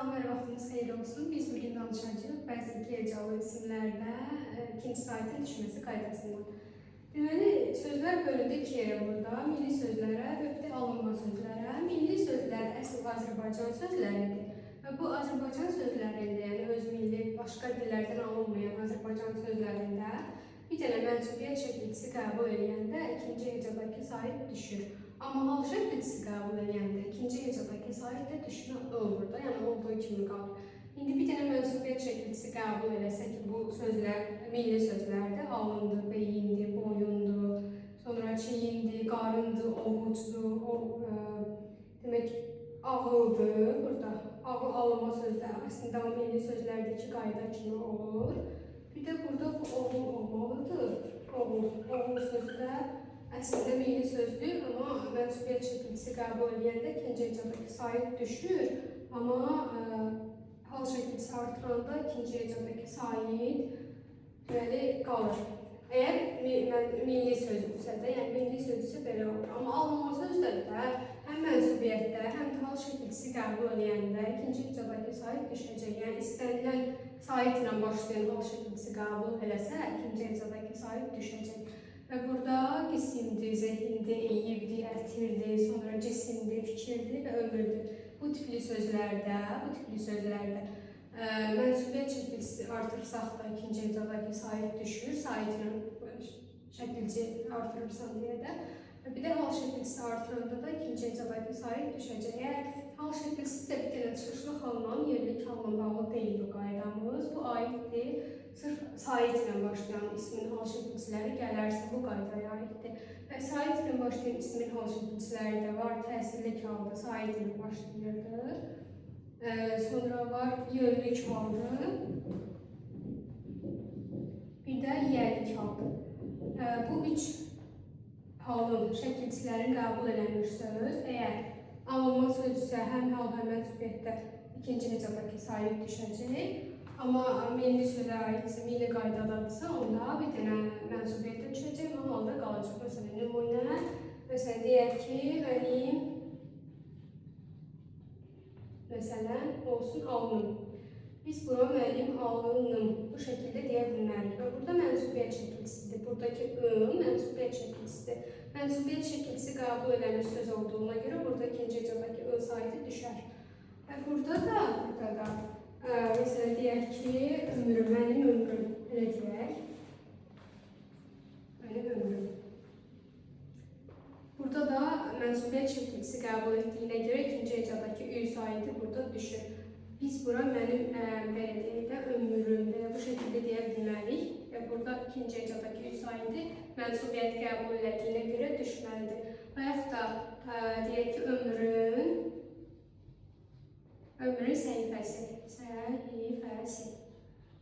Salamlar, vaxtınız xeyir olsun. Biz bugün danışacağıq bəzi hecalı isimlərdə ikinci saitin düşməsi qaydasından. Deməli, sözlər bölündü iki yerə burada. Milli sözlərə və bir də alınma sözlərə. Milli sözlər əsl Azərbaycan sözləridir. Və bu Azərbaycan sözlərində, yəni öz milli, başqa dillərdən alınmayan Azərbaycan sözlərində bir dənə mənsubiyyət şəkilçisi qəbul edəndə ikinci hecadakı sait düşür. Amma hal şəkilçisi qəbul edəndə ikinci hecadakı sait də düşmə olur da, yəni olduğu kimi qalır. İndi bir dənə mənsubiyyət şəkilçisi qəbul edəsə ki, bu sözlər milli sözlərdir, alındı, beyindi, boyundu, sonra çiyindi, qarındı, ovucdu, demək ağıldı, burada ağıl alınma sözlər əslində o milli sözlərdəki qayda kimi olur. Bir də burada bu oğul olmalıdır. Oğul sözü də əslində milli sözdür, amma mənsubiyyət şəkilçisi qəbul edəndə ikinci hecadakı sait düşür, amma hal şəkilçisi artıranda ikinci hecadakı sait deməli qalır. Əgər milli sözdürsə də, yəni milli sözdürsə belə olur. Amma alınma sözdə də həm mənsubiyyətdə, həm də hal şəkilçisi qəbul edəndə ikinci hecadakı sait düşəcək. Yəni istənilən sait ilə başlayan hal şəkilçisi qəbul eləsə, ikinci hecadakı sait düşəcək. Və burada qisimdir, zehindir, eyibdir, ətirdir, sonra cisimdir, fikirdir və ömürdür. Bu tipli sözlərdə mənsubiyyət şəkilçisi artırsaq da ikinci hecadakı sait düşür, saitlə şəkilci artırırsan deyə də. Bir də hal şəkilçisi artıranda da ikinci hecadakı sait düşəcək. Əgər hal şəkilçisi də bir dənə çıxışlı halla, yerlik halla bağlı deyil bu qaydamız. Bu aiddir. Sırf sait ilə başlayan ismin hal şəkilçiləri gələrsə bu qaydaya aiddir. Və sait ilə başlayan ismin hal şəkilçiləri də var. Təsirlik halda sait ilə başlayırdır. Sonra var yönlük haldır. Bir də yerlik haldır. Bu üç halın şəkilçilərin qəbul edilmiş söz. Əgər alınma sözsə həm hal, həm mənsubiyyətdə ikinci hecadakı sait düşəcək. Amma milli sözə aidsə, milli qaydadadırsa, onda bir dənə mənsubiyyətdə düşəcək, amma halda qalacaq. Məsələn, nümunə, məsələn, deyək ki, mənim, məsələn, olsun alnım. Biz bura mənim alnım bu şəkildə deyə bilmərik. Və burada mənsubiyyət şəkilçisidir. Buradakı mənsubiyyət şəkilçisidir. Mənsubiyyət şəkilçisi qəbul edilmiş söz olduğuna görə burada ikinci hecadakı saiti düşər. Və burada da mesela deyək ki, ömrüm, mənim ömrüm, elə deyək. Mənim ömrüm. Burada da mənsubiyyət şəkilçisi qəbul etdiyinə görə ikinci hecadakı saiti burada düşür. Biz bura mənim, belə deyək də, ömrüm, bu şəkildə deyə bilmərik. Və burada ikinci hecadakı saiti mənsubiyyət qəbul etdiyinə görə düşməlidir. Və yaxud da deyək ki, ömrün səhifəsi.